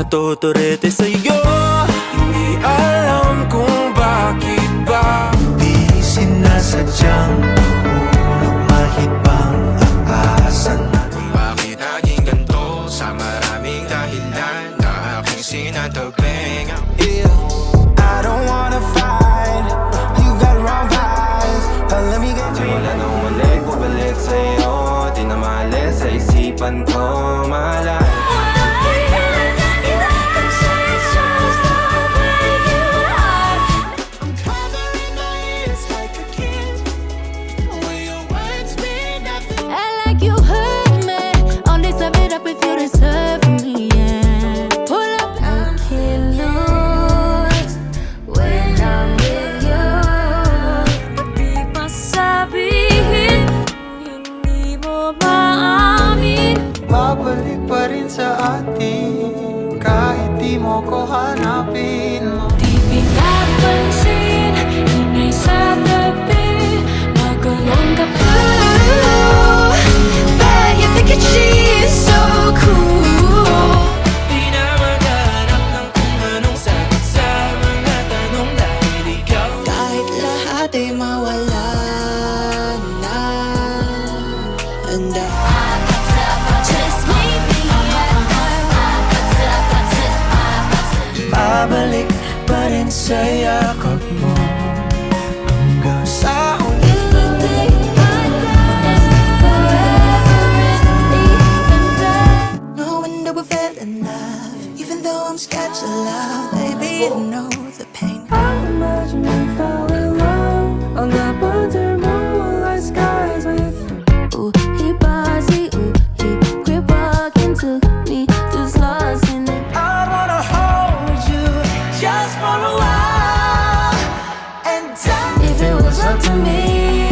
natuturete sa'yo. Hindi alam kung bakit ba Di sinasadyang mahulog mahibang asa na. bakit naging ganito sa maraming dahilan na aking sinatabing. I don't wanna fight. You got wrong vibes. Let me get you. Wala nang ulit, bumalik sa'yo. Di na maalis sa isipan ko, malay. You hurt me. Only sum it up if you deserve me. Yeah. Pull up, I can't lose when I'm with you. Di masabihin, hindi mo maamin. Babalik pa rin sa atin kahit di mo ko hanapin. Di pinapansin, ingay sa tabi, makulong ka pa. But you think that she's so cool. Di na maghanap ng kung anong sagot sa mga tanong dahil ikaw. Kahit lahat ay mawala na, handa. Just leave me Babalik pa rin sa yakap mo hanggang sa huli. No wonder we fell in love, even though I'm scared to love. Baby, you know the pain. I imagine we fell in love on the winter moonlight skies with you. Ooh, he bossy, ooh, he quit walking, took me, just lost in it. I wanna hold you just for a while and If it was up to me,